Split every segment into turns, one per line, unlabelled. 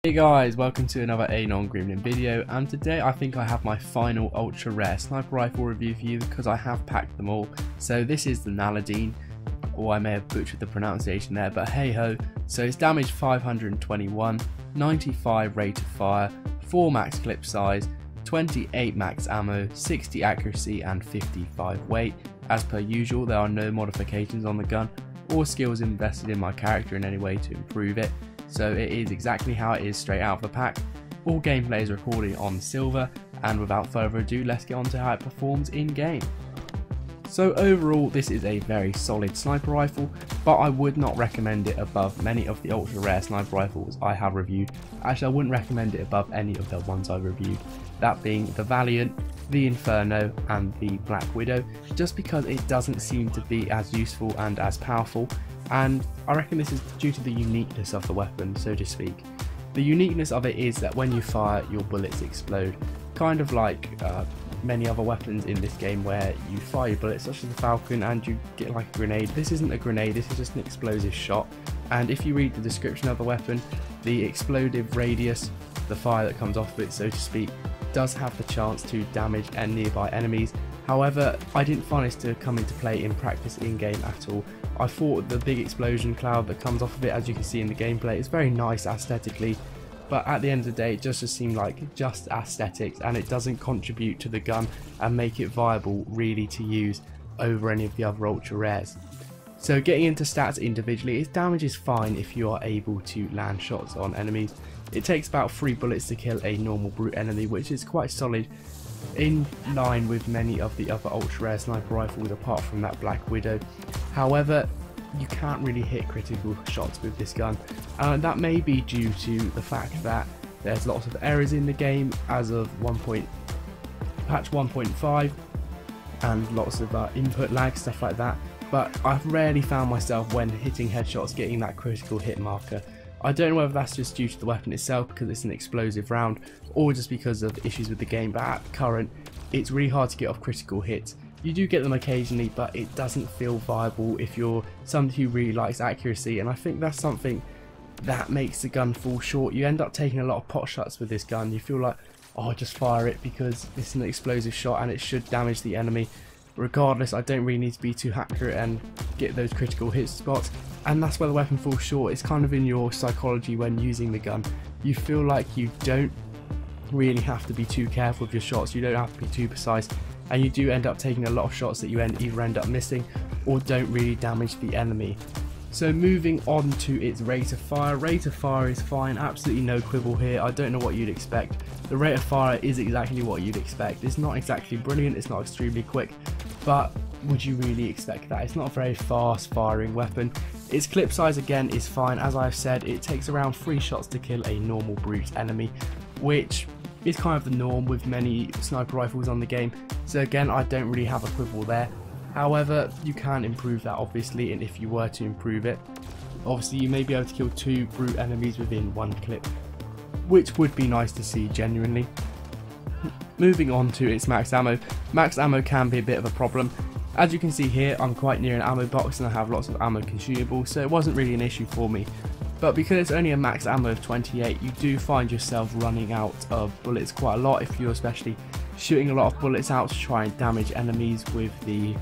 Hey guys, welcome to another Anon Gremlin video, and today I think I have my final ultra rare sniper rifle review for you because I have packed them all. So this is the Naladen, or I may have butchered the pronunciation there, but hey ho. So it's damage 521, 95 rate of fire, 4 max clip size, 28 max ammo, 60 accuracy and 55 weight. As per usual, there are no modifications on the gun or skills invested in my character in any way to improve it. So it is exactly how it is straight out of the pack. All gameplay is recorded on silver, and without further ado, let's get on to how it performs in game. So overall, this is a very solid sniper rifle, but I would not recommend it above many of the ultra rare sniper rifles I have reviewed. Actually, I wouldn't recommend it above any of the ones I've reviewed, that being the Valiant, the Inferno and the Black Widow, just because it doesn't seem to be as useful and as powerful. And I reckon this is due to the uniqueness of the weapon, so to speak. The uniqueness of it is that when you fire, your bullets explode, kind of like many other weapons in this game where you fire your bullets, such as the Falcon, and you get like a grenade. This isn't a grenade, this is just an explosive shot. And if you read the description of the weapon, the explosive radius, the fire that comes off of it, so to speak, does have the chance to damage nearby enemies. However, I didn't find this to come into play in practice in-game at all. I thought the big explosion cloud that comes off of it, as you can see in the gameplay, is very nice aesthetically, but at the end of the day it just seemed like just aesthetics, and it doesn't contribute to the gun and make it viable really to use over any of the other ultra rares. So getting into stats individually, its damage is fine if you are able to land shots on enemies. It takes about 3 bullets to kill a normal brute enemy, which is quite solid, in line with many of the other ultra rare sniper rifles apart from that Black Widow. However, you can't really hit critical shots with this gun, and that may be due to the fact that there's lots of errors in the game as of patch 1.5, and lots of input lag, stuff like that. But I've rarely found myself, when hitting headshots, getting that critical hit marker. I don't know whether that's just due to the weapon itself because it's an explosive round, or just because of issues with the game, but at current it's really hard to get off critical hits. You do get them occasionally, but it doesn't feel viable if you're somebody who really likes accuracy, and I think that's something that makes the gun fall short. You end up taking a lot of pot shots with this gun. You feel like, oh, just fire it because it's an explosive shot and it should damage the enemy. Regardless, I don't really need to be too accurate and get those critical hit spots, and that's where the weapon falls short. It's kind of in your psychology when using the gun. You feel like you don't really have to be too careful with your shots, you don't have to be too precise, and you do end up taking a lot of shots that you either end up missing or don't really damage the enemy. So moving on to its rate of fire. Rate of fire is fine, absolutely no quibble here. I don't know what you'd expect. The rate of fire is exactly what you'd expect. It's not exactly brilliant, it's not extremely quick, but would you really expect that? It's not a very fast firing weapon. Its clip size again is fine. As I've said, it takes around 3 shots to kill a normal brute enemy, which is kind of the norm with many sniper rifles on the game. So again, I don't really have a quibble there. However, you can improve that obviously, and if you were to improve it, obviously you may be able to kill 2 brute enemies within 1 clip, which would be nice to see genuinely. Moving on to its max ammo. Max ammo can be a bit of a problem. As you can see here, I'm quite near an ammo box and I have lots of ammo consumables, so it wasn't really an issue for me. But because it's only a max ammo of 28, you do find yourself running out of bullets quite a lot if you're especially shooting a lot of bullets out to try and damage enemies with the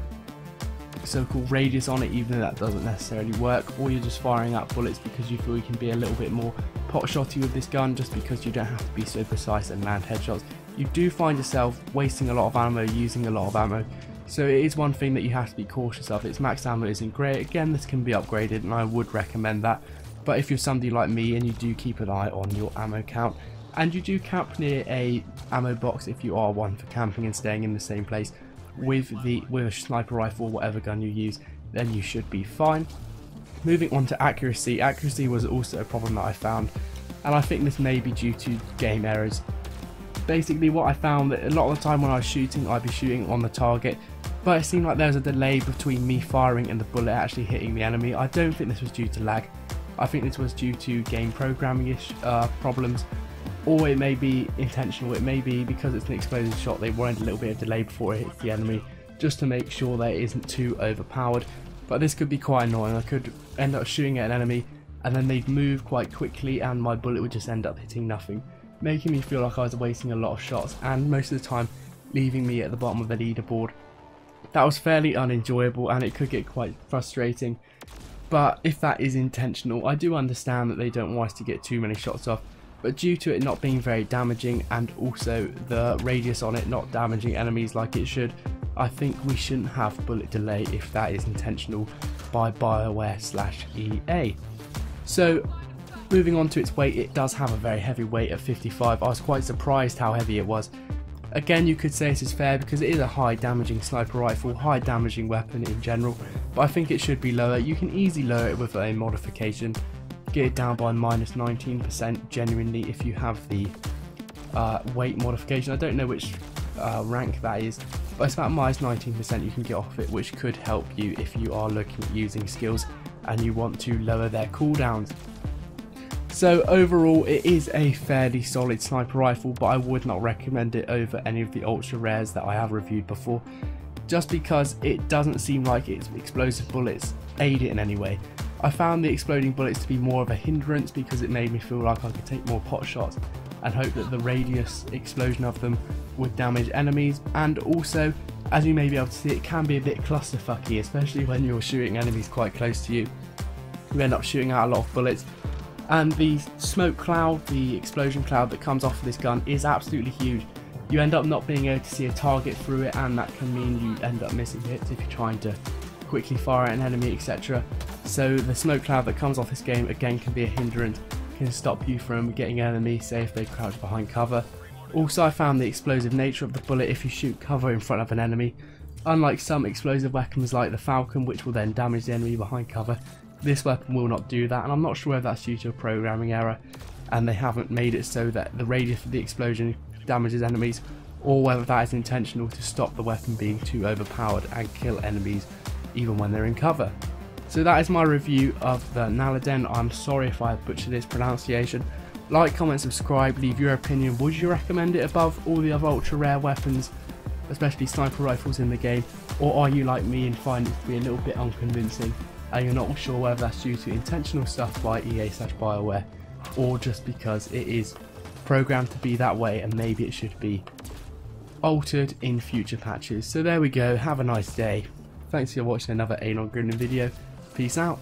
so-called radius on it, even though that doesn't necessarily work, or you're just firing out bullets because you feel you can be a little bit more pot shotty with this gun, just because you don't have to be so precise and land headshots. You do find yourself wasting a lot of ammo, using a lot of ammo, so it is one thing that you have to be cautious of. Its max ammo isn't great. Again, this can be upgraded and I would recommend that, but if you're somebody like me and you do keep an eye on your ammo count, and you do camp near a ammo box if you are one for camping and staying in the same place with a sniper rifle or whatever gun you use, then you should be fine. Moving on to accuracy. Accuracy was also a problem that I found, and I think this may be due to game errors. Basically what I found, that a lot of the time when I was shooting, I'd be shooting on the target, but it seemed like there was a delay between me firing and the bullet actually hitting the enemy. I don't think this was due to lag. I think this was due to game programming-ish problems, or it may be intentional. It may be because it's an explosive shot, they wanted a little bit of delay before it hits the enemy, just to make sure that it isn't too overpowered. But this could be quite annoying. I could end up shooting at an enemy and then they'd move quite quickly and my bullet would just end up hitting nothing, making me feel like I was wasting a lot of shots and most of the time leaving me at the bottom of the leaderboard. That was fairly unenjoyable and it could get quite frustrating, but if that is intentional, I do understand that they don't want us to get too many shots off, but due to it not being very damaging and also the radius on it not damaging enemies like it should, I think we shouldn't have bullet delay if that is intentional by BioWare/EA. So moving on to its weight, it does have a very heavy weight of 55. I was quite surprised how heavy it was. Again, you could say it is fair because it is a high damaging sniper rifle, high damaging weapon in general, but I think it should be lower. You can easily lower it with a modification, get it down by -19% genuinely if you have the weight modification. I don't know which rank that is, but it's about -19% you can get off it, which could help you if you are looking at using skills and you want to lower their cooldowns. So overall it is a fairly solid sniper rifle, but I would not recommend it over any of the ultra rares that I have reviewed before, just because it doesn't seem like its explosive bullets aid it in any way. I found the exploding bullets to be more of a hindrance because it made me feel like I could take more pot shots and hope that the radius explosion of them would damage enemies, and also, as you may be able to see, it can be a bit clusterfucky, especially when you're shooting enemies quite close to you. You end up shooting out a lot of bullets, and the smoke cloud, the explosion cloud that comes off of this gun is absolutely huge. You end up not being able to see a target through it, and that can mean you end up missing hits if you're trying to quickly fire at an enemy, etc. So the smoke cloud that comes off this game again can be a hindrance, can stop you from getting an enemy, say if they crouch behind cover. Also, I found the explosive nature of the bullet if you shoot cover in front of an enemy. Unlike some explosive weapons like the Falcon, which will then damage the enemy behind cover, this weapon will not do that, and I'm not sure whether that's due to a programming error and they haven't made it so that the radius of the explosion damages enemies, or whether that is intentional to stop the weapon being too overpowered and kill enemies even when they're in cover. So that is my review of the Naladen. I'm sorry if I butchered its pronunciation. Like, comment, subscribe, leave your opinion. Would you recommend it above all the other ultra rare weapons, especially sniper rifles in the game, or are you like me and find it to be a little bit unconvincing and you're not sure whether that's due to intentional stuff by EA/BioWare or just because it is programmed to be that way and maybe it should be altered in future patches? So there we go, have a nice day. Thanks for watching another Anon Grinning video. Peace out.